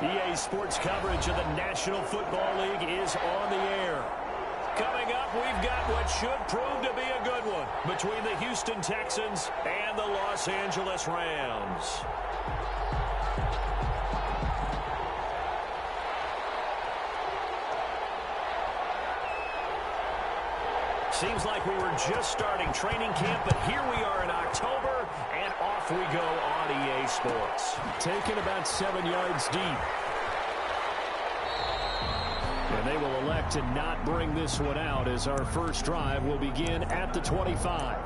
EA Sports coverage of the National Football League is on the air. Coming up, we've got what should prove to be a good one between the Houston Texans and the Los Angeles Rams. Seems like we were just starting training camp, but here we are in October, and off we go on EA Sports. Taken about 7 yards deep. And they will elect to not bring this one out as our first drive will begin at the 25.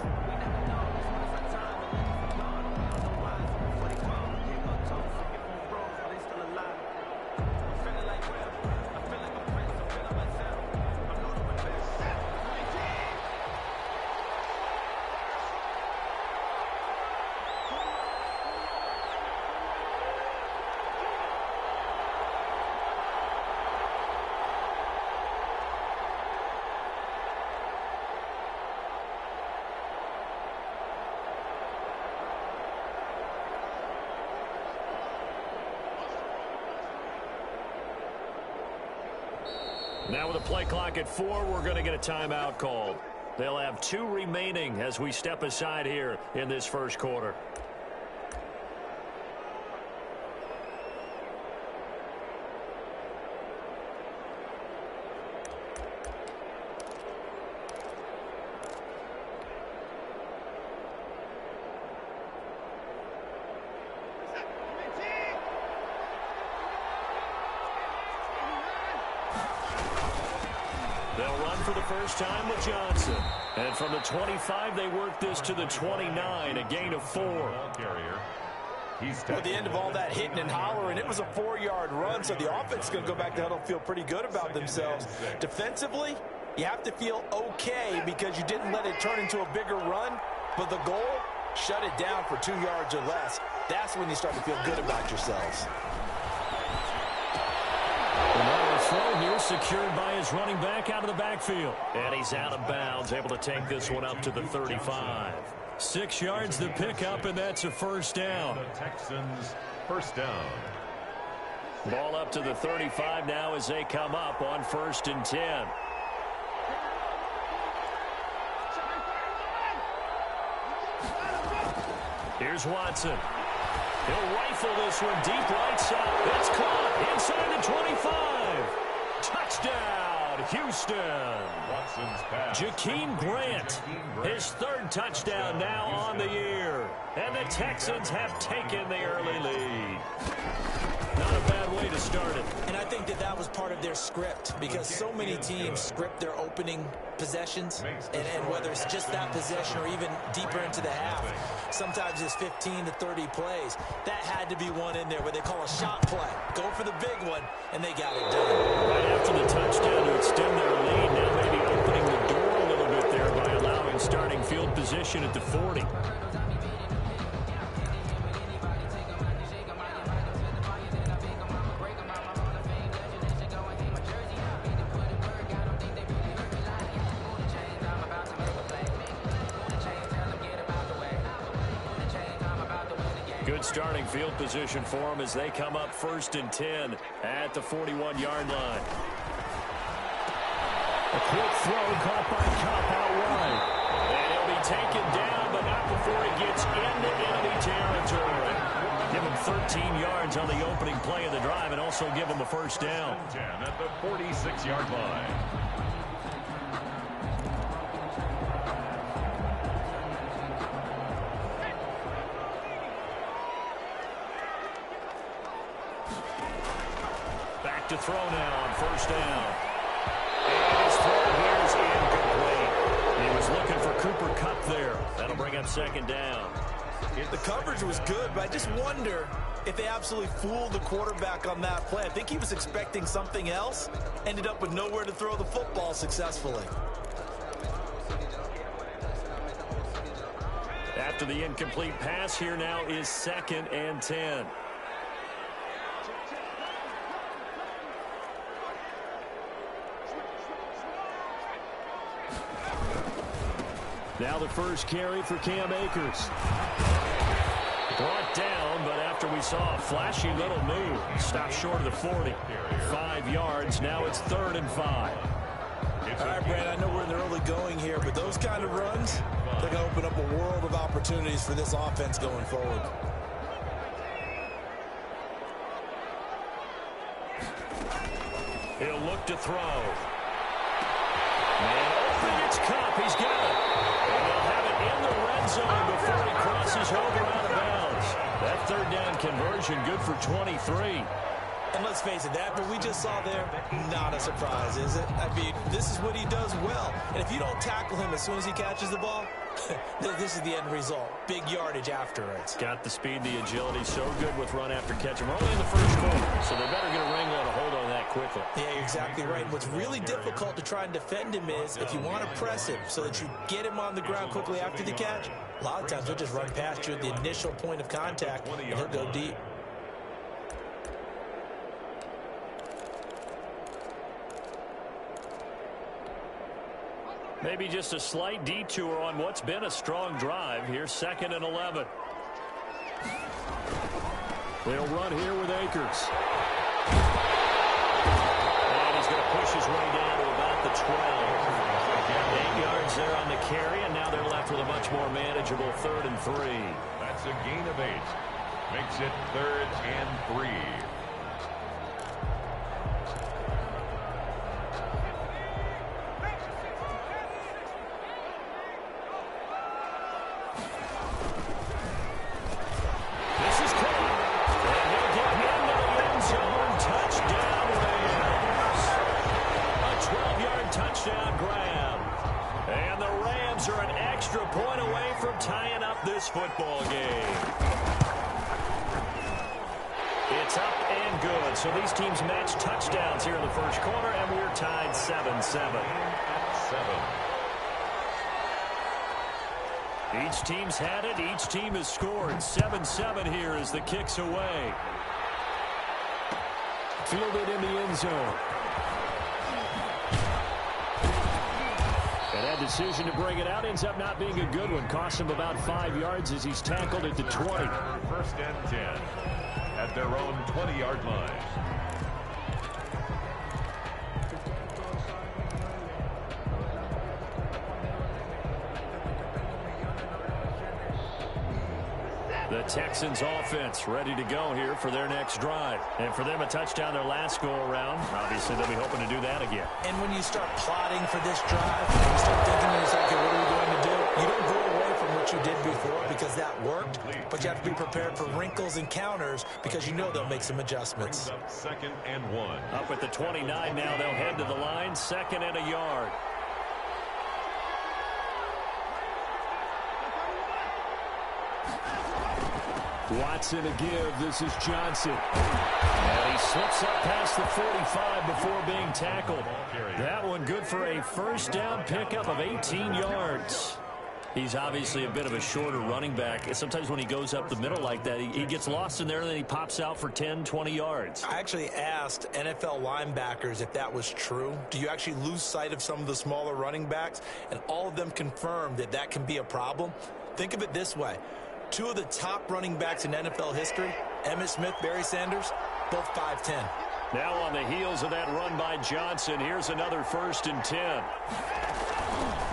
Now with a play clock at 4, we're going to get a timeout called. They'll have 2 remaining as we step aside here in this first quarter. Time with Johnson. And from the 25, they work this to the 29, a gain of 4. At the end of all that hitting and hollering, it was a 4-yard run, so the offense is going to go back to huddle, feel pretty good about themselves. Defensively, you have to feel okay because you didn't let it turn into a bigger run, but the goal, shut it down for 2 yards or less. That's when you start to feel good about yourselves. Another throw here secured by his running back out of the backfield. And he's out of bounds, able to take this one up to the 35. 6 yards the pickup, and that's a first down. The Texans first down. Ball up to the 35 now as they come up on 1st and 10. Here's Watson. He'll rifle this one deep right side. It's caught inside the 25. Touchdown, Houston. Watson's pass. Jakeem Grant, his 3rd touchdown now on the year. And the Texans have taken the early lead. Not a bad way to start it. And I think that was part of their script because so many teams script their opening possessions, and whether it's just that possession or even deeper into the half, sometimes it's 15 to 30 plays. That had to be one in there where they call a shot play. Go for the big one, and they got it done. Right after the touchdown to extend their lead, now maybe opening the door a little bit there by allowing starting field position at the 40. Good starting field position for them as they come up 1st and 10 at the 41-yard line. A quick throw caught by Kupp out wide. And he'll be taken down, but not before he gets into enemy territory. Give him 13 yards on the opening play of the drive and also give him a first down. 10 at the 46-yard line. To throw now on 1st down. And his throw here is incomplete. He was looking for Cooper Kupp there. That'll bring up 2nd down. The coverage was good, but I just wonder if they absolutely fooled the quarterback on that play. I think he was expecting something else. Ended up with nowhere to throw the football successfully. After the incomplete pass, here now is 2nd and 10. Now the first carry for Cam Akers. Brought down, but after we saw a flashy little move, stopped short of the 40. 5 yards. Now it's 3rd and 5. All right, Brandon, I know we're in the early going here, but those kind of runs, they're going to open up a world of opportunities for this offense going forward. He'll look to throw. And open, it's Cup. He's got it. And they'll have it in the red zone before he crosses over out of bounds. That 3rd down conversion good for 23. And let's face it, that what we just saw there, not a surprise, is it? I mean, this is what he does well. And if you don't tackle him as soon as he catches the ball, this is the end result. Big yardage after it. Got the speed, the agility, so good with run after catch. We're only in the first quarter, so they better get a wrangle and a hold on that quickly. Yeah, you're exactly right. And what's really difficult to try and defend him is if you want to press him so that you get him on the ground quickly after the catch, a lot of times he'll just run past you at the initial point of contact, and he'll go deep. Maybe just a slight detour on what's been a strong drive. Here's 2nd and 11. They'll run here with Akers. And he's going to push his way down to about the 12. 8 yards there on the carry, and now they're left with a much more manageable 3rd and 3. That's a gain of 8. Makes it 3rd and 3. Football game. It's up and good. So these teams match touchdowns here in the first quarter, and we're tied 7-7. Each team's had it. Each team has scored. 7-7 here as the kick's away. Fielded in the end zone. And that decision to bring it out ends up not being a good one. Cost him about 5 yards as he's tackled at the 20. 1st and 10 at their own 20-yard line. The Texans offense ready to go here for their next drive. And for them, a touchdown their last go-around. Obviously, they'll be hoping to do that again. And when you start plotting for this drive, you start thinking to yourself, okay, what are we going to do? You don't go away from what you did before because that worked, but you have to be prepared for wrinkles and counters because you know they'll make some adjustments. Up 2nd and 1. Up at the 29 now, they'll head to the line. 2nd and a yard. Watson to give. This is Johnson. And he slips up past the 45 before being tackled. That one good for a 1st down pickup of 18 yards. He's obviously a bit of a shorter running back. Sometimes when he goes up the middle like that, he gets lost in there and then he pops out for 10, 20 yards. I actually asked NFL linebackers if that was true. Do you actually lose sight of some of the smaller running backs? And all of them confirmed that that can be a problem. Think of it this way. 2 of the top running backs in NFL history, Emmitt Smith, Barry Sanders, both 5'10". Now on the heels of that run by Johnson, here's another 1st and 10.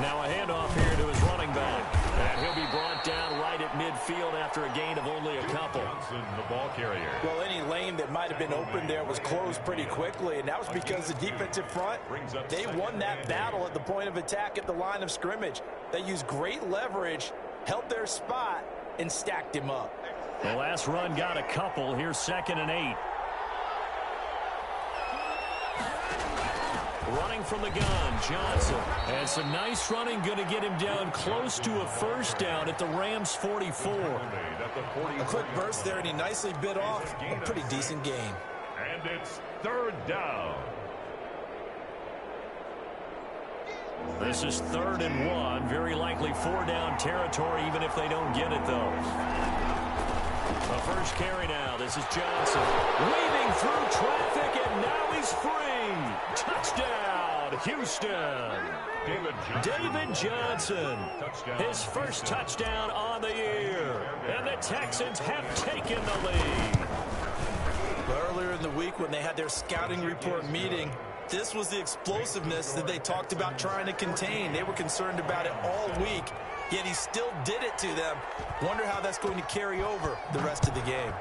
Now a handoff here to his running back. And he'll be brought down right at midfield after a gain of only a couple. Johnson, the ball carrier. Well, any lane that might have been open there was closed pretty quickly, and that was because the defensive front, they won that battle at the point of attack at the line of scrimmage. They used great leverage, held their spot, and stacked him up. The last run got a couple. Here's 2nd and 8. Running from the gun, Johnson. And some nice running, going to get him down close to a 1st down at the Rams' 44. A quick burst there, and he nicely bit off a pretty decent gain. And it's 3rd down. This is 3rd and 1. Very likely 4-down territory, even if they don't get it, though. The first carry now. This is Johnson. Weaving through traffic, and now he's free. Touchdown. touchdown, Houston. David Johnson, his first touchdown on the year. And the Texans have taken the lead. Earlier in the week when they had their scouting report meeting, this was the explosiveness that they talked about trying to contain. They were concerned about it all week, yet he still did it to them. Wonder how that's going to carry over the rest of the game.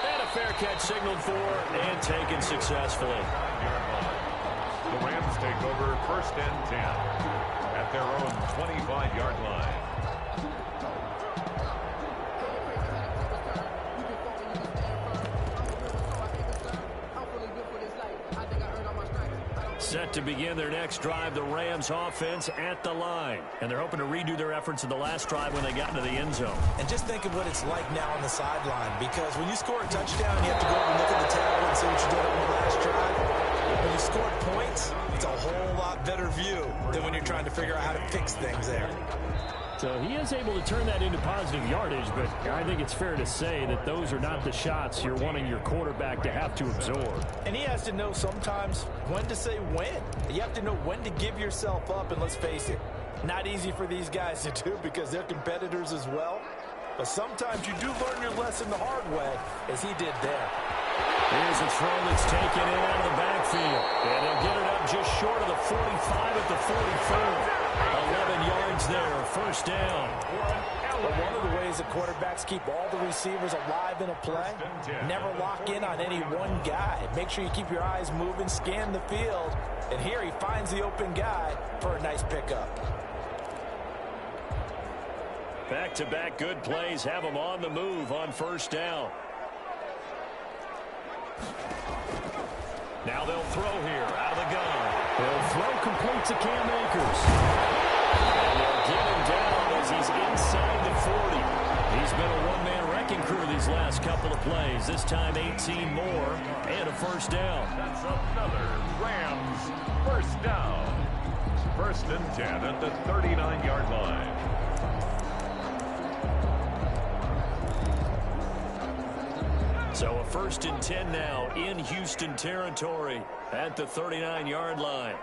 And a fair catch signaled for and taken successfully. The Rams take over 1st and 10 at their own 25-yard line. Set to begin their next drive, the Rams offense at the line. And they're hoping to redo their efforts in the last drive when they got into the end zone. And just think of what it's like now on the sideline, because when you score a touchdown, you have to go over and look at the table and see what you did on the last drive. When you scored points, it's a whole lot better view than when you're trying to figure out how to fix things there. So he is able to turn that into positive yardage, but I think it's fair to say that those are not the shots you're wanting your quarterback to have to absorb. And he has to know sometimes when to say when. You have to know when to give yourself up, and let's face it, not easy for these guys to do because they're competitors as well. But sometimes you do learn your lesson the hard way, as he did there. Here's a throw that's taken in out of the backfield. And they'll get it up just short of the 45 at the 44. 11 yards there, 1st down. But one of the ways that quarterbacks keep all the receivers alive in a play, never lock in on any one guy. Make sure you keep your eyes moving, scan the field, and here he finds the open guy for a nice pickup. Back-to-back good plays have them on the move on 1st down. Now they'll throw here out of the gun. They'll throw complete to Cam Akers. And they'll get him down as he's inside the 40. He's been a one-man wrecking crew these last couple of plays. This time 18 more and a 1st down. That's another Rams 1st down. 1st and 10 at the 39-yard line. So a 1st and 10 now in Houston territory at the 39-yard line.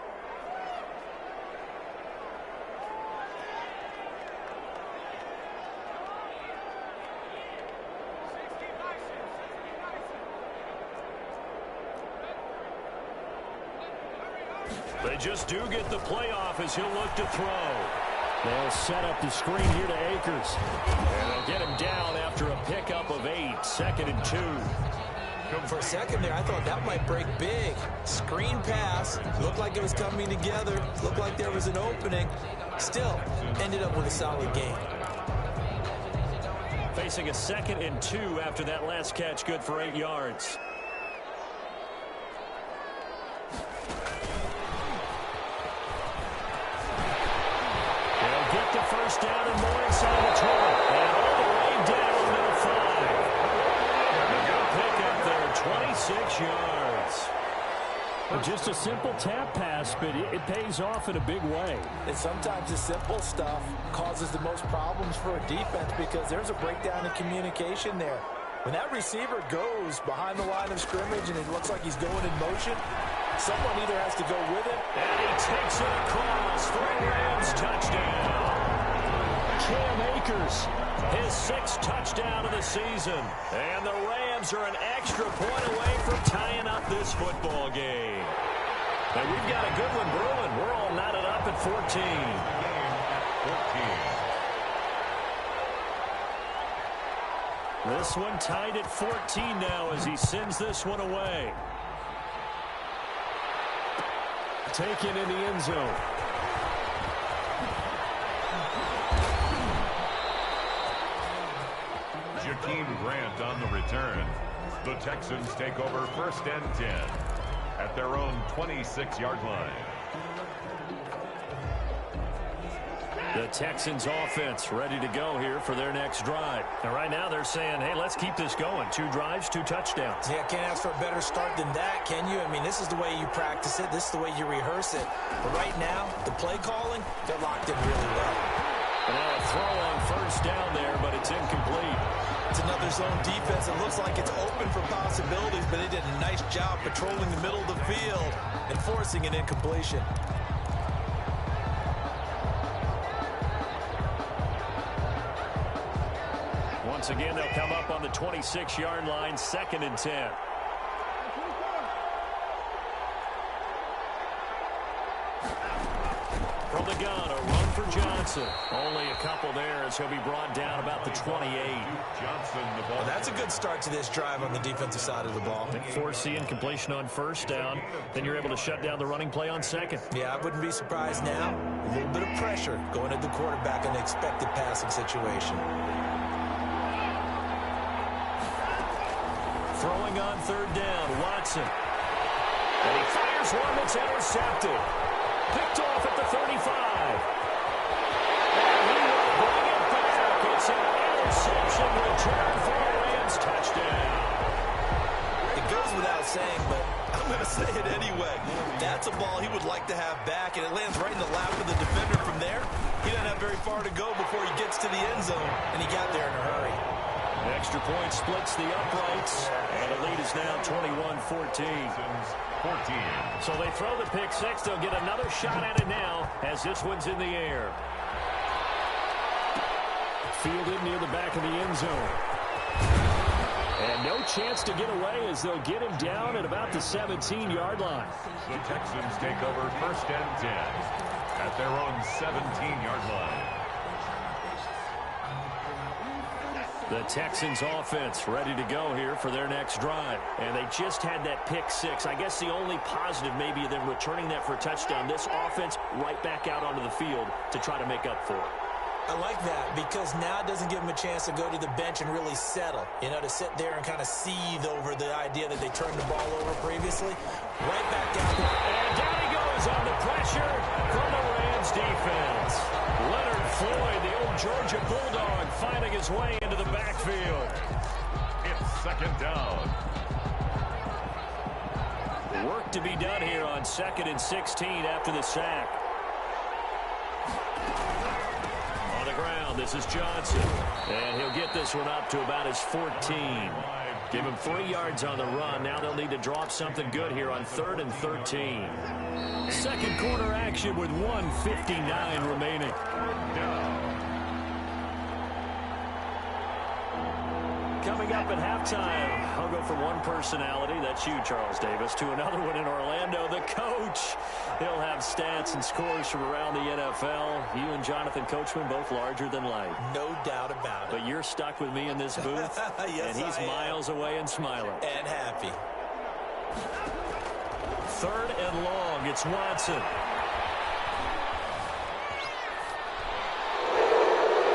They just do get the playoff as he'll look to throw. They'll set up the screen here to Akers. And they'll get him down after a pickup of 8, 2nd and 2. For a second there, I thought that might break big. Screen pass. Looked like it was coming together. Looked like there was an opening. Still, ended up with a solid game. Facing a 2nd and 2 after that last catch, good for 8 yards. They'll get the 1st down and more inside the 20. And all the way down to the 5. A good pickup there, 26 yards. Just a simple tap pass, but it pays off in a big way. And sometimes the simple stuff causes the most problems for a defense because there's a breakdown in communication there. When that receiver goes behind the line of scrimmage and it looks like he's going in motion, someone either has to go with him. And he takes it across for a Rams touchdown. Cam Akers, his 6th touchdown of the season. And the Rams are an extra point away from tying up this football game. And we've got a good one brewing. We're all knotted up at 14. 14. This one tied at 14 now as he sends this one away. Taken in the end zone. Jakeem Grant on the return. The Texans take over 1st and 10 at their own 26-yard line. The Texans offense ready to go here for their next drive. And right now they're saying, hey, let's keep this going. 2 drives, 2 touchdowns. Yeah, can't ask for a better start than that, can you? I mean, this is the way you practice it. This is the way you rehearse it. But right now, the play calling, they're locked in really well. And now a throw on 1st down there, but it's incomplete. It's another zone defense. It looks like it's open for possibilities, but they did a nice job patrolling the middle of the field and forcing an incompletion. Once again, they'll come up on the 26-yard line, 2nd and 10. From the gun, a run for Johnson. Only a couple there as he'll be brought down about the 28. Johnson, the ball. Well, that's a good start to this drive on the defensive side of the ball. Force the incompletion on 1st down. Then you're able to shut down the running play on 2nd. Yeah, I wouldn't be surprised now. A little bit of pressure going at the quarterback in the expected passing situation. Throwing on 3rd down, Watson. And he fires one that's intercepted. Picked off at the 35. And he will bring it back. It's an interception return for a Rams touchdown. It goes without saying, but I'm going to say it anyway. That's a ball he would like to have back, and it lands right in the lap of the defender from there. He doesn't have very far to go before he gets to the end zone, and he got there in a hurry. An extra point splits the uprights, and the lead is now 21-14. 14. So they throw the pick six. They'll get another shot at it now as this one's in the air. Fielded near the back of the end zone. And no chance to get away as they'll get him down at about the 17-yard line. The Texans take over 1st and 10 at their own 17-yard line. The Texans offense ready to go here for their next drive. And they just had that pick six. I guess the only positive maybe them returning that for a touchdown. This offense right back out onto the field to try to make up for it. I like that because now it doesn't give him a chance to go to the bench and really settle. You know, to sit there and kind of seethe over the idea that they turned the ball over previously. Right back out there. And down he goes under pressure from the Rams defense. Leonard Floyd, the old Georgia Bulldog, finding his way into the backfield. It's 2nd down. Work to be done here on 2nd and 16 after the sack. On the ground, this is Johnson. And he'll get this one up to about his 14. Give him 3 yards on the run. Now they'll need to drop something good here on 3rd and 13. Second quarter action with 1:59 remaining. Coming up at halftime, I'll go from one personality, that's you, Charles Davis, to another one in Orlando, the coach. He'll have stats and scores from around the NFL. You and Jonathan Coachman, both larger than life. No doubt about it. But you're stuck with me in this booth, yes, and he's miles away and smiling. And happy. 3rd and long, it's Watson.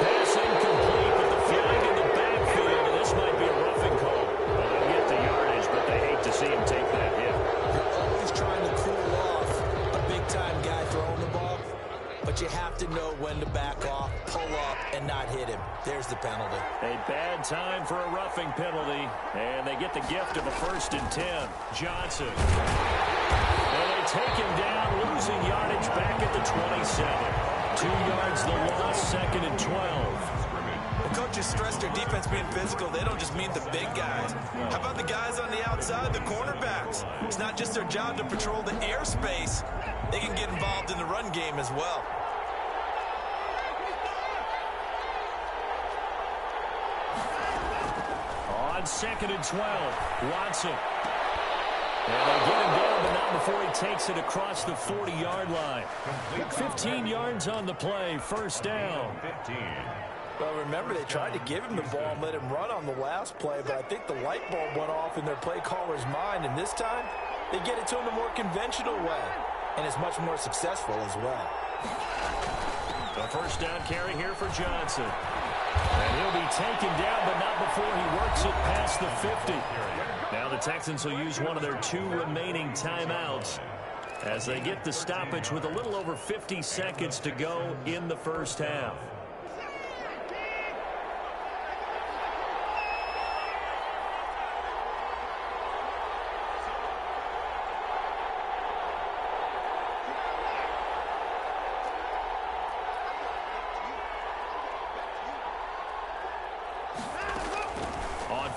Pass incomplete, but the flag in the backfield, and this might be a roughing call. Well, they'll get the yardage, but they hate to see him take that hit. You're always trying to cool off a big-time guy throwing the ball, but you have to know when to back off, pull up, and not hit him. There's the penalty. A bad time for a roughing penalty, and they get the gift of a 1st and 10. Johnson. And they take him down, losing yardage back at the 27. 2 yards the loss, 2nd and 12. Well, coaches stress their defense being physical. They don't just mean the big guys. How about the guys on the outside, the cornerbacks? It's not just their job to patrol the airspace. They can get involved in the run game as well. On 2nd and 12, Watson. And they get him down, but not before he takes it across the 40-yard line. 15 yards on the play, 1st down. 15. Well, remember, they tried to give him the ball and let him run on the last play, but I think the light bulb went off in their play caller's mind, and this time, they get it to him the more conventional way, and it's much more successful as well. The 1st down carry here for Johnson. And he'll be taken down, but not before he works it past the 50. Now the Texans will use one of their 2 remaining timeouts as they get the stoppage with a little over 50 seconds to go in the 1st half.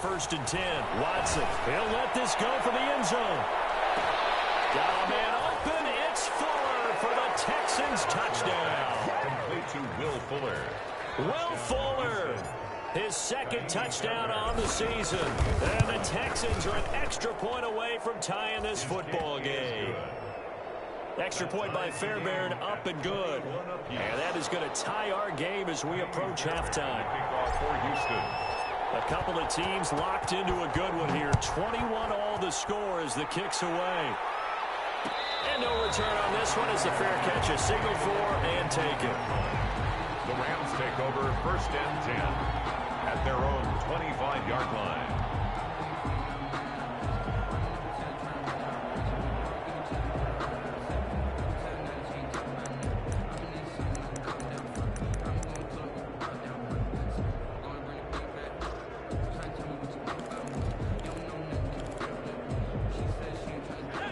1st and 10. Watson, he'll let this go for the end zone. Got a man open. It's Fuller for the Texans touchdown. Complete to Will Fuller. Will Fuller, his 2nd touchdown on the season. And the Texans are an extra point away from tying this football game. Extra point by Fairbairn, up and good. And that is going to tie our game as we approach halftime. Kickoff for Houston. A couple of teams locked into a good one here. 21 all the score as the kick's away. And no return on this one as the fair catch is signaled for and taken. The Rams take over 1st and 10 at their own 25-yard line.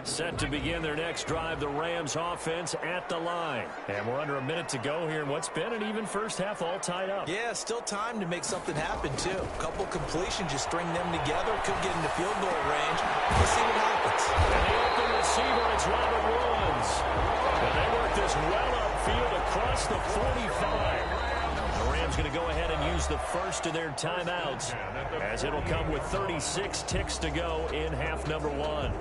Set to begin their next drive, the Rams offense at the line. And we're under a minute to go here in what's been an even first half, all tied up. Yeah, still time to make something happen, too. A couple completions, just string them together. Could get into field goal range. We'll see what happens. And the open receiver, it's Robert Woods. And they work this well upfield across the 45. The Rams going to go ahead and use the first of their timeouts, as it'll come with 36 ticks to go in half number 1.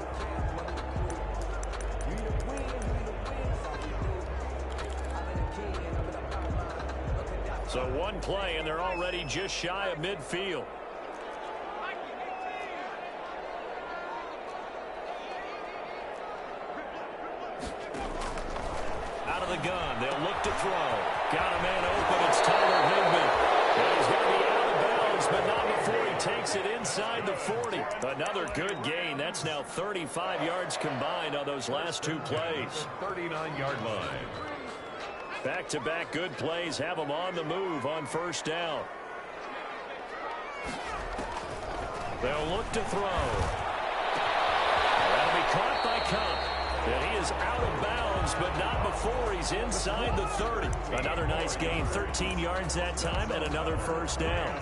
So one play, and they're already just shy of midfield. Out of the gun, they'll look to throw. Got a man open, it's Tyler Higbee. And he's going to be out of bounds, but not before he takes it inside the 40. Another good gain. That's now 35 yards combined on those last 2 plays. 39-yard line. Back-to-back good plays have them on the move on 1st down. They'll look to throw. That'll be caught by Cup. And he is out of bounds, but not before he's inside the 30. Another nice gain, 13 yards that time, and another 1st down.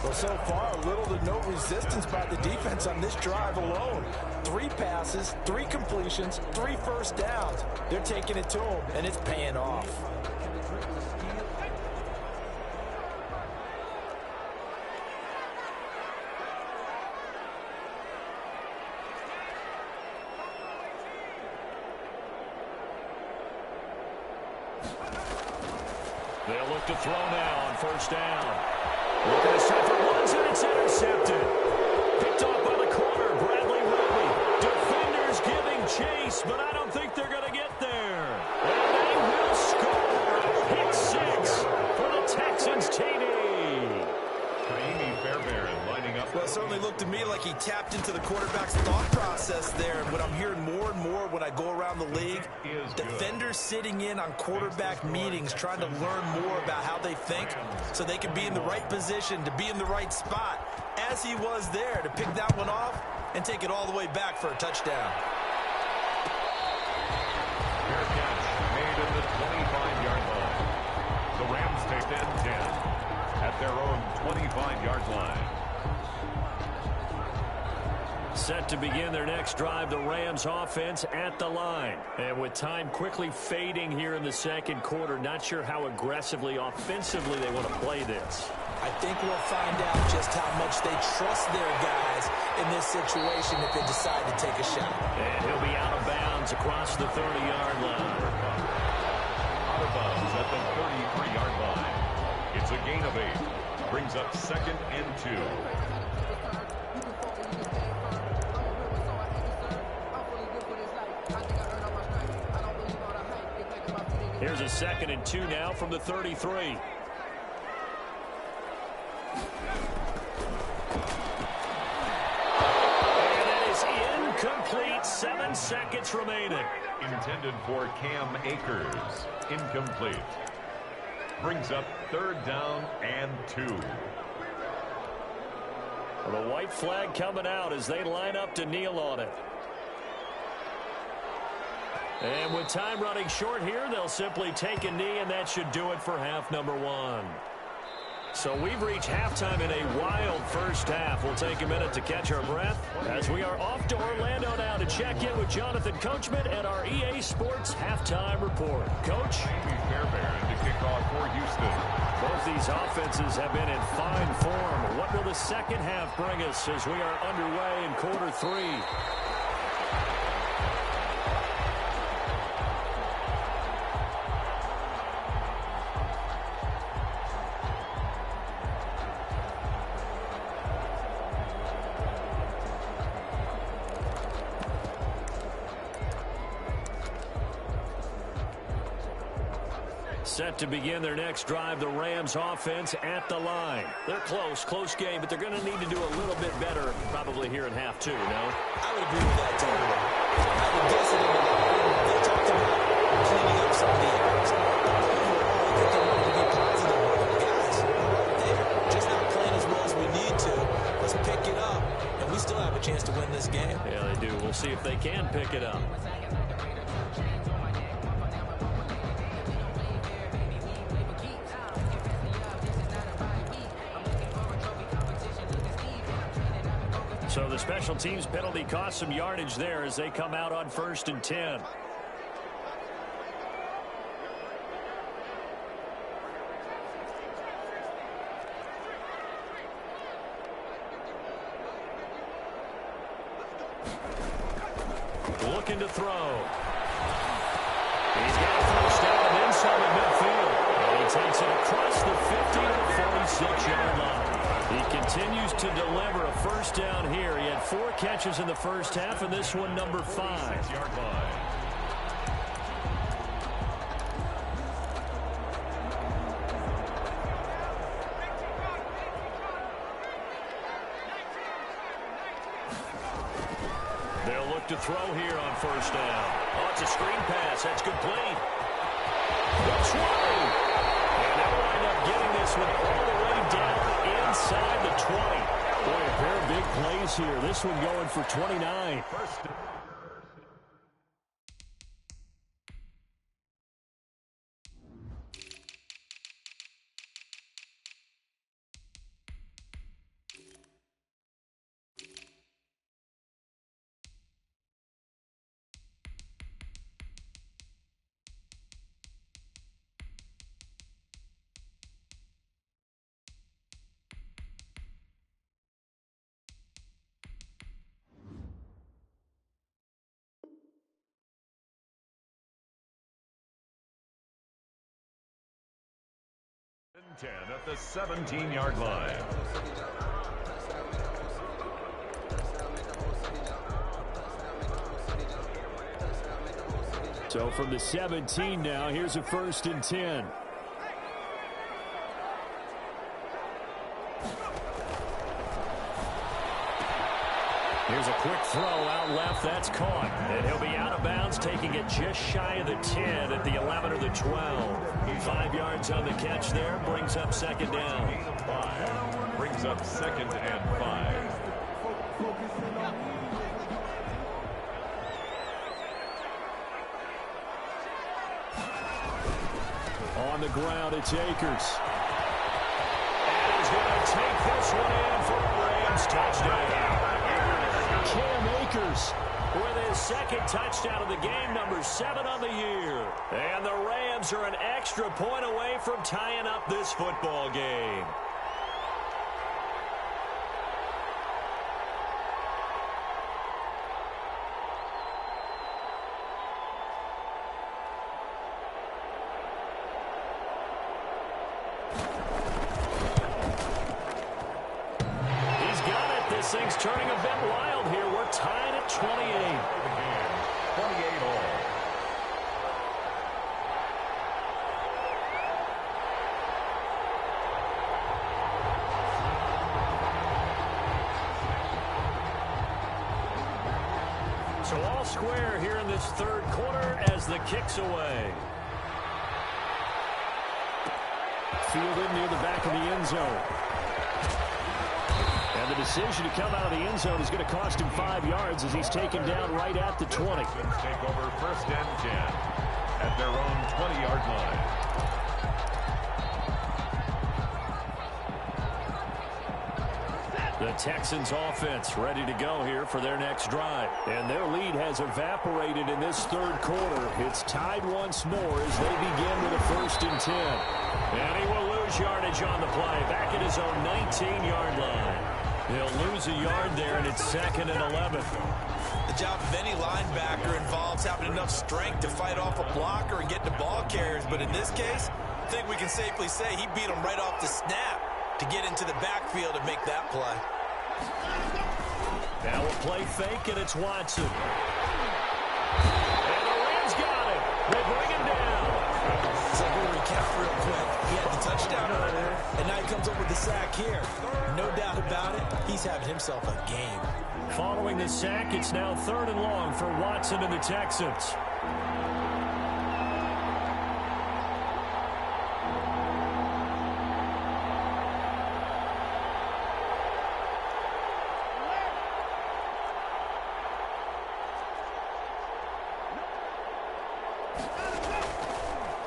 Well, so far, little to no resistance by the defense on this drive alone. 3 passes, 3 completions, 3 first downs. They're taking it to them, and it's paying off. They'll look to throw now on 1st down. Looking to set for Woods, and it's intercepted. Picked off by the corner, Bradley Roby. Defenders giving chase, but I don't think they're going to get there. And they will score. Hit 6 for the Texans TD. Fairbairn lining up. Well, it certainly looked to me like he tapped into the quarterback's thought process there. And what I'm hearing more and more when I go around the league, defenders sitting in on quarterback meetings trying to learn more about how they think so they can be in the right position to be in the right spot, as he was there to pick that one off and take it all the way back for a touchdown. Fair catch made at the 25-yard line. The Rams take 10 at their own 25-yard line. Set to begin their next drive, the Rams offense at the line. And with time quickly fading here in the 2nd quarter, not sure how aggressively, offensively they want to play this. I think we'll find out just how much they trust their guys in this situation if they decide to take a shot. And he'll be out of bounds across the 30-yard line. Out of bounds at the 33-yard line. It's a gain of 8. Brings up 2nd and 2. Here's a 2nd and 2 now from the 33. And that is incomplete. 7 seconds remaining. Intended for Cam Akers. Incomplete. Brings up 3rd down and 2. Well, the white flag coming out as they line up to kneel on it. And with time running short here, they'll simply take a knee, and that should do it for half number 1. So we've reached halftime in a wild first half. We'll take a minute to catch our breath as we are off to Orlando now to check in with Jonathan Coachman at our EA Sports Halftime Report. Coach? Fairbairn to kick off for Houston. Both these offenses have been in fine form. What will the second half bring us as we are underway in quarter three? Set to begin their next drive, the Rams offense at the line. They're close game, but they're going to need to do a little bit better probably here in half two, no? I would agree with that totally. I would guess that in the line, they talked about cleaning up some of the errors. Overall, I think they wanted to be positive with them. Guys, right there, just not playing as well as we need to. Let's pick it up, and we still have a chance to win this game. Yeah, they do. We'll see if they can pick it up. So the special teams penalty cost some yardage there as they come out on 1st and 10. Looking to throw. He's got a first down and then some at midfield. And he takes it across the 50 to the 46-yard line. He continues to deliver a first down here. He had 4 catches in the first half, and this one number 5. 6-yard line. They'll look to throw here on first down. Oh, it's a screen pass. That's complete. That's right. And they'll wind up getting this one all the way down inside the 20. Boy, a pair of big plays here. This one going for 29. First. And 10 at the 17-yard line. So from the 17 now, here's a 1st and 10. Here's a quick throw out left. That's caught. And he'll be out of bounds, taking it just shy of the 10 at the 11 or the 12. 5 yards on the catch there. Brings up 2nd down. 5. Brings up 2nd and 5. On the ground, it's Akers. And he's going to take this one in for a Rams touchdown. Cam Akers with his 2nd touchdown of the game, number 7 on the year. And the Rams are an extra point away from tying up this football game. This thing's turning a bit wild here. We're tied at 28. 28 all. So all square here in this 3rd quarter as the kick's away. Fielded near the back of the end zone. And the decision to come out of the end zone is going to cost him 5 yards as he's taken down right at the 20. Take over 1st and 10 at their own 20-yard line. Texans offense ready to go here for their next drive. And their lead has evaporated in this third quarter. It's tied once more as they begin with a 1st and 10. And he will lose yardage on the play, back at his own 19-yard line. He'll lose a yard there, and it's 2nd and 11. The job of any linebacker involves having enough strength to fight off a blocker and get the ball carriers. But in this case, I think we can safely say he beat him right off the snap to get into the backfield and make that play. Now a play fake, and it's Watson. And the Rams got it. They bring him down. It's like we'll recap real quick. He had the touchdown earlier, and now he comes up with the sack here. No doubt about it, he's having himself a game. Following the sack, it's now 3rd and long for Watson and the Texans.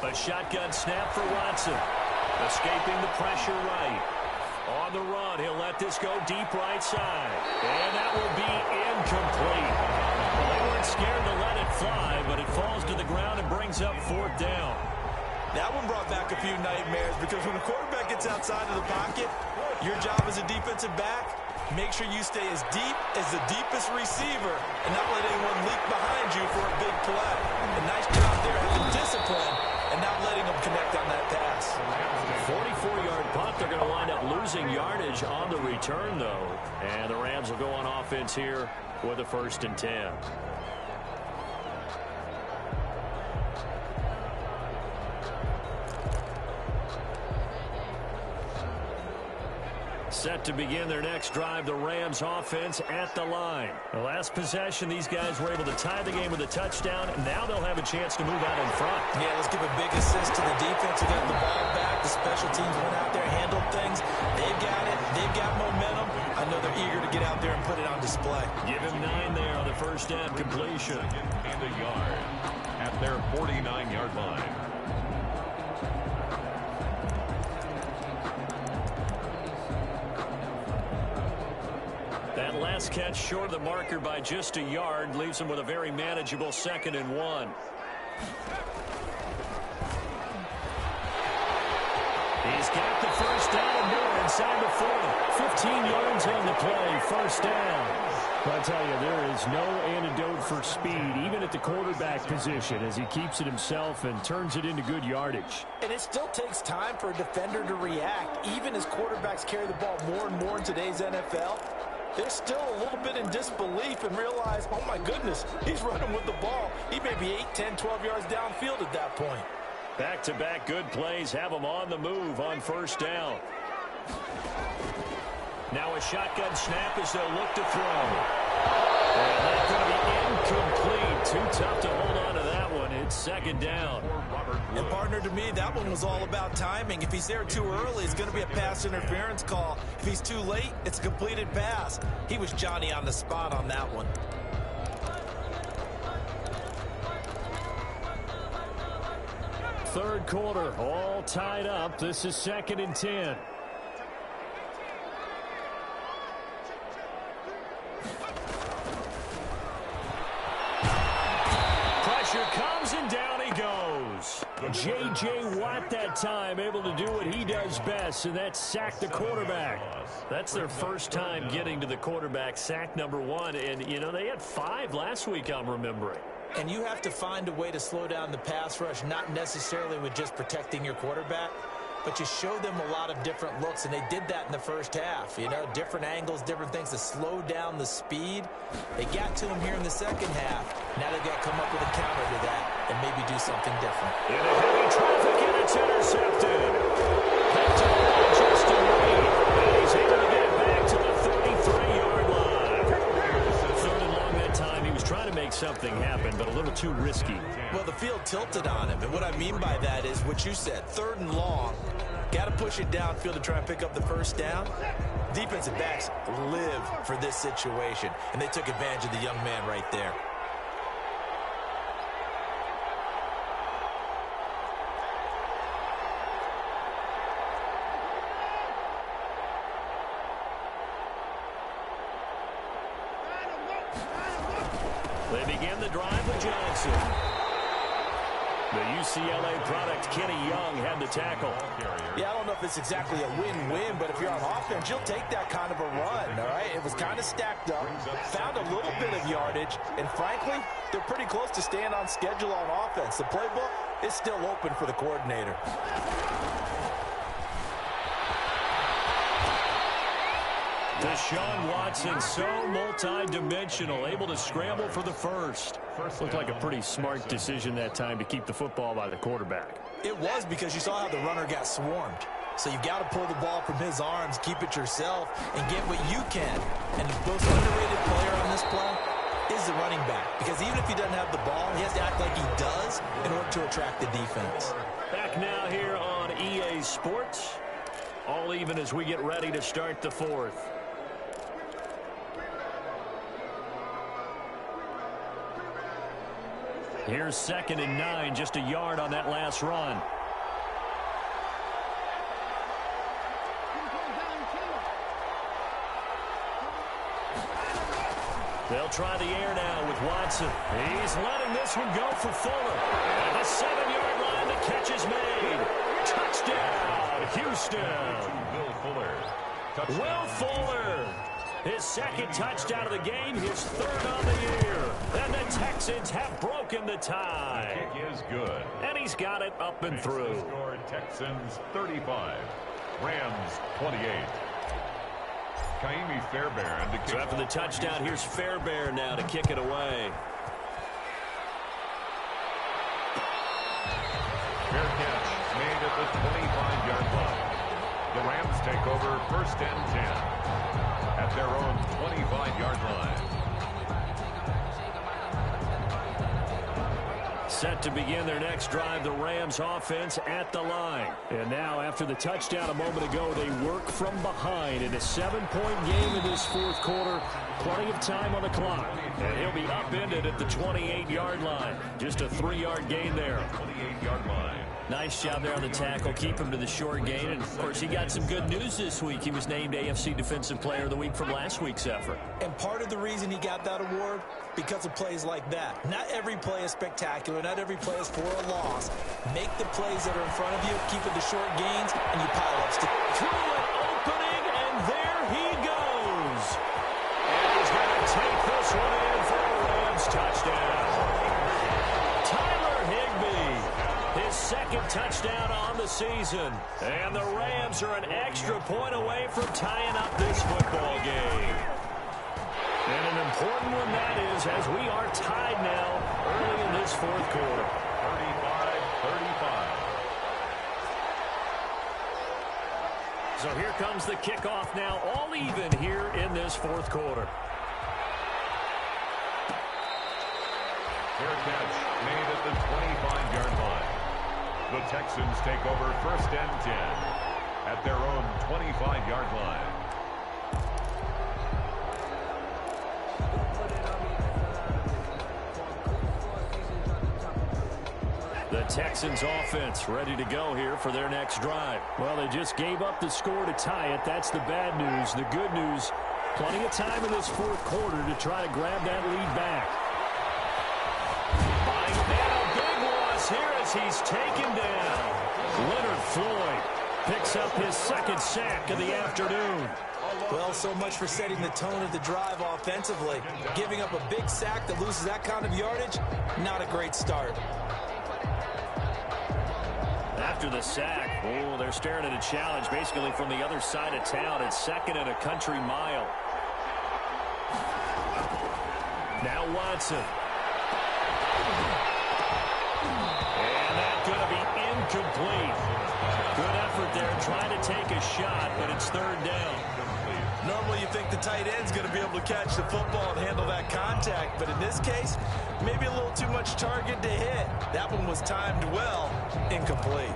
A shotgun snap for Watson. Escaping the pressure right. On the run, he'll let this go deep right side. And that will be incomplete. Well, they weren't scared to let it fly, but it falls to the ground and brings up 4th down. That one brought back a few nightmares because when a quarterback gets outside of the pocket, your job as a defensive back, make sure you stay as deep as the deepest receiver and not let anyone leak behind you for a big play. A nice job there having discipline and not letting them connect on that pass. 44-yard punt. They're going to wind up losing yardage on the return, though. And the Rams will go on offense here with a 1st and 10. Set to begin their next drive, the Rams offense at the line. The last possession, these guys were able to tie the game with a touchdown. Now they'll have a chance to move out in front. Yeah, let's give a big assist to the defense who got the ball back. The special teams went out there, handled things. They've got it. They've got momentum. I know they're eager to get out there and put it on display. Give him 9 there on the 1st down completion. And a yard at their 49-yard line. That last catch short of the marker by just a yard leaves him with a very manageable 2nd and 1. He's got the 1st down and more inside the 40. 15 yards on the play, 1st down. I'll tell you, there is no antidote for speed, even at the quarterback position, as he keeps it himself and turns it into good yardage. And it still takes time for a defender to react. Even as quarterbacks carry the ball more and more in today's NFL, they're still a little bit in disbelief and realize, oh my goodness, he's running with the ball. He may be 8, 10, 12 yards downfield at that point. Back-to-back good plays have him on the move on 1st down. Now a shotgun snap as they'll look to throw. And that's going to be incomplete. Too tough to hold on to that one. It's 2nd down. And partner, to me, that one was all about timing. If he's there too early, it's going to be a pass interference call. If he's too late, it's a completed pass. He was Johnny on the spot on that one. Third quarter, all tied up. This is 2nd and 10. Pressure comes and down he goes. J.J. Watt that time able to do what he does best, and that's sack the quarterback. That's their first time getting to the quarterback, sack number 1. And, you know, they had 5 last week, I'm remembering. And you have to find a way to slow down the pass rush, not necessarily with just protecting your quarterback, but you show them a lot of different looks, and they did that in the first half. You know, different angles, different things to slow down the speed. They got to him here in the second half. Now they've got to come up with a counter to that and maybe do something different. In a heavy traffic, and it's intercepted. Picked up by Justin Reed, and he's able to get it back to the 33-yard line. 3rd and long that time. He was trying to make something happen, but a little too risky. Well, the field tilted on him, and what I mean by that is what you said, 3rd and long. Got to push it downfield to try and pick up the 1st down. Defensive backs live for this situation, and they took advantage of the young man right there. begin the drive with Johnson. The UCLA product, Kenny Young, had the tackle. Yeah, I don't know if it's exactly a win-win, but if you're on offense, you'll take that kind of a run, all right? It was kind of stacked up, found a little bit of yardage, and frankly, they're pretty close to staying on schedule on offense. The playbook is still open for the coordinator. Deshaun Watson, so multi-dimensional, able to scramble for the first. Looked like a pretty smart decision that time to keep the football by the quarterback. It was, because you saw how the runner got swarmed. So you've got to pull the ball from his arms, keep it yourself, and get what you can. And the most underrated player on this play is the running back. Because even if he doesn't have the ball, he has to act like he does in order to attract the defense. Back now here on EA Sports. All even as we get ready to start the fourth. Here's 2nd and 9, just a yard on that last run. They'll try the air now with Watson. He's letting this one go for Fuller. At the 7-yard line, the catch is made. Touchdown, Houston. Will Fuller. Will Fuller. His 2nd touchdown of the game, his 3rd on the year. And the Texans have broken the tie. The kick is good. And he's got it up and through. The score, Texans 35, Rams 28. Kaimi Fairbairn to kick. So after the touchdown, here's Fairbairn now to kick it away. Fair catch made at the 25-yard line. The Rams take over 1st and 10 at their own 25-yard line. Set to begin their next drive, the Rams offense at the line. And now, after the touchdown a moment ago, they work from behind in a 7-point game in this 4th quarter. Plenty of time on the clock. And he'll be upended at the 28-yard line. Just a 3-yard gain there. 28-yard line. Nice job there on the tackle. Keep him to the short gain. And, of course, he got some good news this week. He was named AFC Defensive Player of the Week from last week's effort. And part of the reason he got that award, because of plays like that. Not every play is spectacular. Not every play is for a loss. Make the plays that are in front of you, keep it to short gains, and you pile up. Through an opening, and there he goes. And he's going to take this one in for a Rams touchdown. Tyler Higbee, his 2nd touchdown on the season. And the Rams are an extra point away from tying up this football game. And an important one that is, as we are tied now early in this 4th quarter. 35-35. So here comes the kickoff now, all even here in this 4th quarter. Fair catch made at the 25-yard line. The Texans take over 1st and 10 at their own 25-yard line. The Texans offense ready to go here for their next drive. Well, they just gave up the score to tie it. That's the bad news. The good news, plenty of time in this 4th quarter to try to grab that lead back. And a big loss here as he's taken down. Leonard Floyd picks up his 2nd sack of the afternoon. Well, so much for setting the tone of the drive offensively. Giving up a big sack that loses that kind of yardage, not a great start. After the sack, oh, they're staring at a challenge basically from the other side of town. It's 2nd and a country mile. Now Watson. And that's going to be incomplete. Good effort there trying to take a shot, but it's 3rd down. Normally you think the tight end's going to be able to catch the football and handle that contact, but in this case, maybe a little too much target to hit. That one was timed well, incomplete.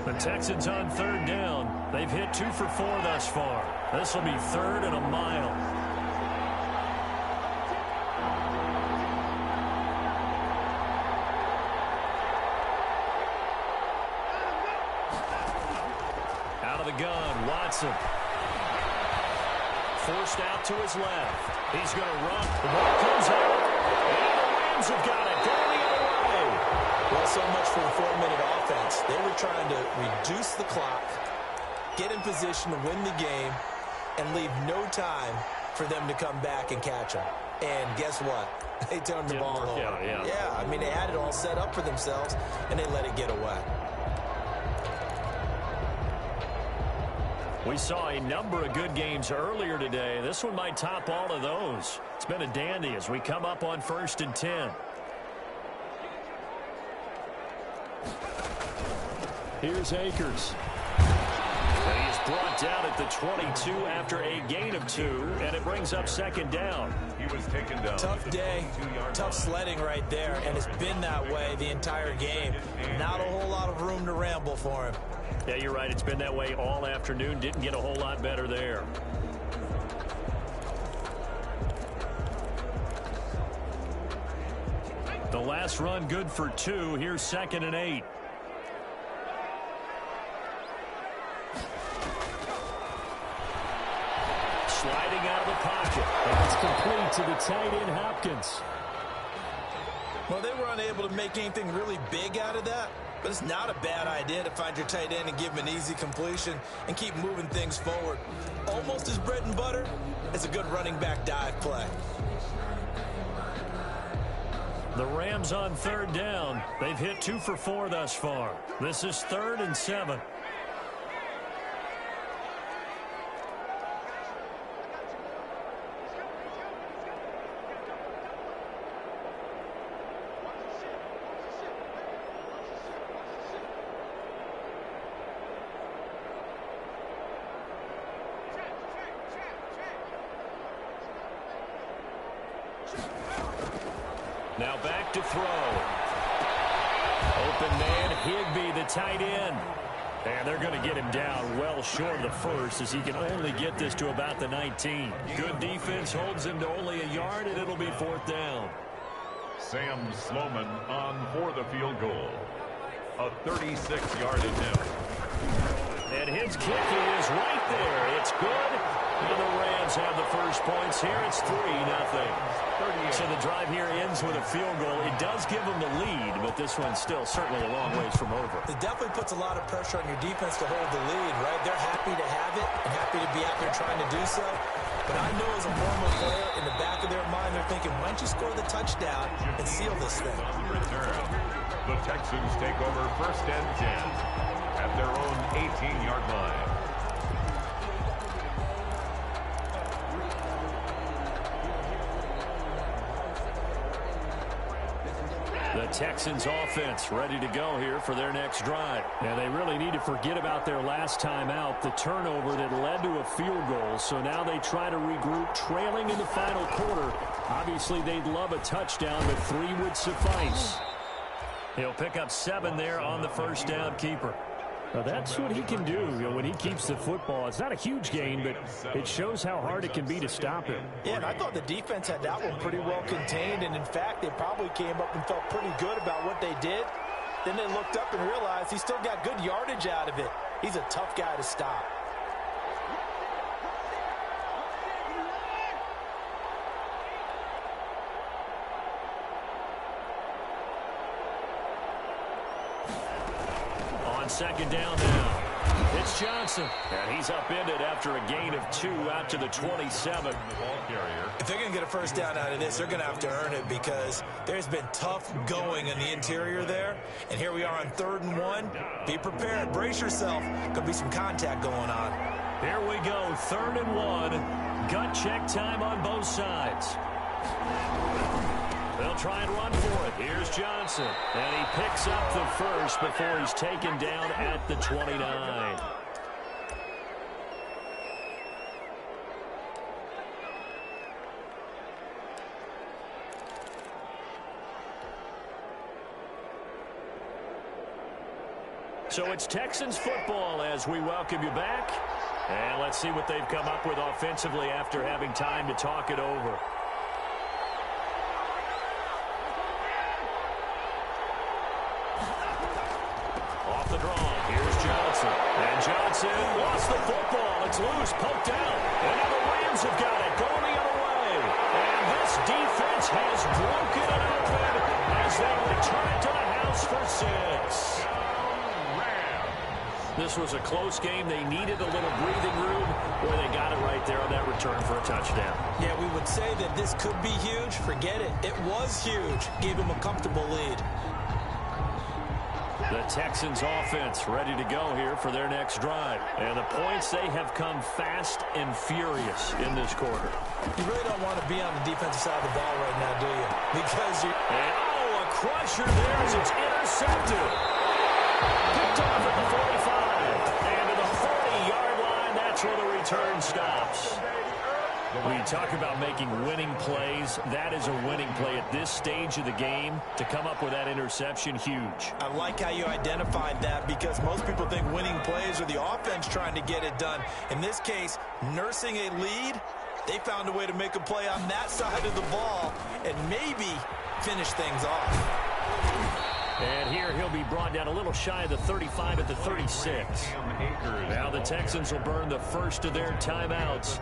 The Texans on 3rd down. They've hit 2 for 4 thus far. This will be 3rd and a mile. Out of the gun, Watson. forced out to his left. He's going to run. The ball comes out. And the Rams have got it. Going the other way. Well, so much for the 4-minute offense. They were trying to reduce the clock, get in position to win the game, and leave no time for them to come back and catch them. And guess what? They turned the ball over. Yeah, I mean, they had it all set up for themselves, and they let it get away. We saw a number of good games earlier today. This one might top all of those. It's been a dandy as we come up on 1st and 10. Here's Akers. And he is brought down at the 22 after a gain of 2, and it brings up 2nd down. He was taken down. Tough day, tough sledding right there, and it's been that way the entire game. Not a whole lot of room to ramble for him. Yeah, you're right. It's been that way all afternoon. Didn't get a whole lot better there. The last run good for 2. Here's 2nd and 8. Sliding out of the pocket. And it's complete to the tight end, Hopkins. Well, they were unable to make anything really big out of that, but it's not a bad idea to find your tight end and give him an easy completion and keep moving things forward. Almost as bread and butter as a good running back dive play. The Rams on 3rd down. They've hit 2 for 4 thus far. This is 3rd and 7. Now back to throw. Open man, Higbee, the tight end. And they're going to get him down well short of the first as he can only get this to about the 19. Good defense holds him to only a yard, and it'll be 4th down. Sam Sloman on for the field goal. A 36-yard attempt. And his kick is right there. It's good. And the Rams have the first points here. It's 3-0. So the drive here ends with a field goal. It does give them the lead, but this one's still certainly a long ways from over. It definitely puts a lot of pressure on your defense to hold the lead, right? They're happy to have it and happy to be out there trying to do so. But I know as a former player, in the back of their mind, they're thinking, why don't you score the touchdown and seal this thing? The Texans take over 1st and 10 at their own 18-yard line. The Texans offense ready to go here for their next drive. And they really need to forget about their last time out, the turnover that led to a field goal. So now they try to regroup, trailing in the final quarter. Obviously, they'd love a touchdown, but 3 would suffice. He'll pick up 7 there on the first down keeper. Now that's what he can do, when he keeps the football. It's not a huge gain, but it shows how hard it can be to stop him. Yeah, and I thought the defense had that one pretty well contained, and in fact, they probably came up and felt pretty good about what they did. Then they looked up and realized he still got good yardage out of it. He's a tough guy to stop. On 2nd down now. It's Johnson. And he's upended after a gain of 2 out to the 27. If they're going to get a first down out of this, they're going to have to earn it because there's been tough going in the interior there. And here we are on 3rd and 1. Be prepared. Brace yourself. Could be some contact going on. Here we go. 3rd and 1. Gut check time on both sides. They'll try and run for it. Here's Johnson. And he picks up the first before he's taken down at the 29. So it's Texans football as we welcome you back. And let's see what they've come up with offensively after having time to talk it over. Off the draw. Here's Johnson. And Johnson lost the football. It's loose, poked out. And now the Rams Rams have got it, going the other way. And this defense has broken it open as they return it to the house for 6. This was a close game. They needed a little breathing room where they got it right there on that return for a touchdown. Yeah, we would say that this could be huge. Forget it. It was huge. Gave them a comfortable lead. The Texans offense ready to go here for their next drive. And the points, they have come fast and furious in this quarter. You really don't want to be on the defensive side of the ball right now, do you? Because you... And, oh, a crusher there as it's intercepted. Picked off at the 45. And to the 40-yard line, that's where the return stops. When you talk about making winning plays, that is a winning play at this stage of the game. To come up with that interception, huge. I like how you identified that because most people think winning plays are the offense trying to get it done. In this case, nursing a lead, they found a way to make a play on that side of the ball and maybe finish things off. And here he'll be brought down a little shy of the 35 at the 36. Now the Texans will burn the first of their timeouts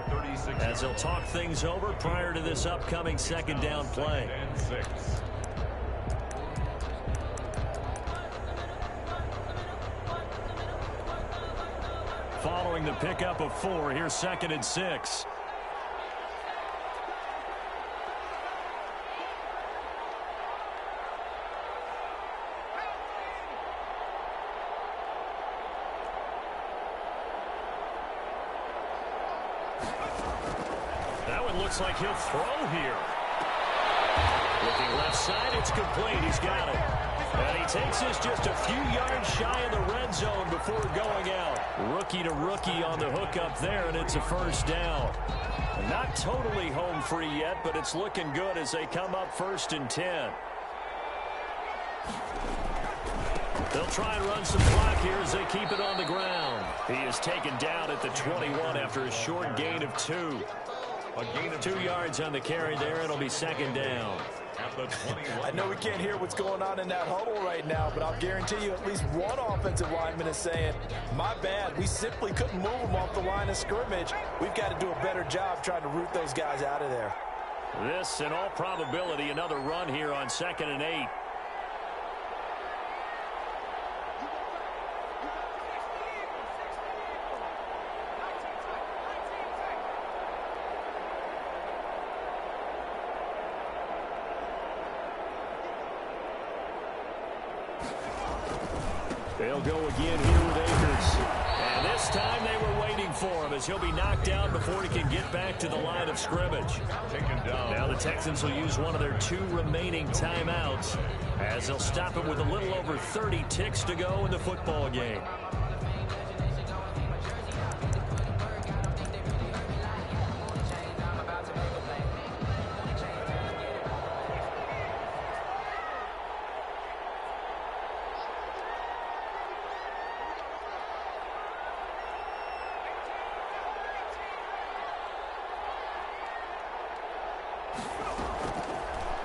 as they'll talk things over prior to this upcoming second down play. Following the pickup of 4, here's 2nd and 6. Looks like he'll throw here. Looking left side, it's complete. He's got it. And he takes this just a few yards shy of the red zone before going out. Rookie to rookie on the hookup there, and it's a first down. Not totally home free yet, but it's looking good as they come up 1st and 10. They'll try and run some clock here as they keep it on the ground. He is taken down at the 21 after a short gain of 2. A gain of 2 yards on the carry there. It'll be 2nd down. I know we can't hear what's going on in that huddle right now, but I'll guarantee you at least one offensive lineman is saying, my bad, we simply couldn't move them off the line of scrimmage. We've got to do a better job trying to root those guys out of there. This, in all probability, another run here on 2nd and 8. They'll go again here with Akers. And this time they were waiting for him as he'll be knocked down before he can get back to the line of scrimmage. Now the Texans will use one of their 2 remaining timeouts as they'll stop it with a little over 30 ticks to go in the football game.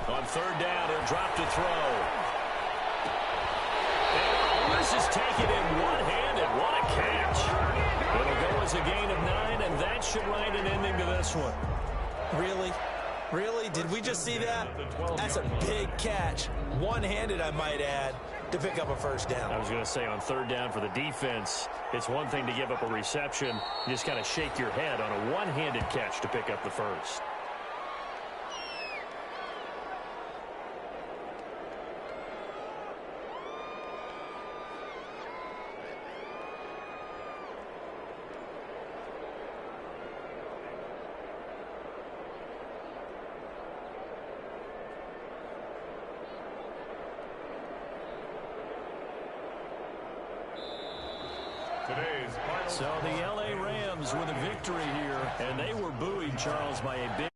On 3rd down, he'll drop to throw. And this is taken in one-handed. What a catch. It'll go as a gain of 9, and that should write an ending to this one. Really? Really? Did we just see that? That's a big catch. One-handed, I might add, to pick up a first down. I was going to say on 3rd down for the defense, it's one thing to give up a reception. You just kind of shake your head on a one-handed catch to pick up the first. So the LA Rams with a victory here, and they were buoyed, Charles, by a big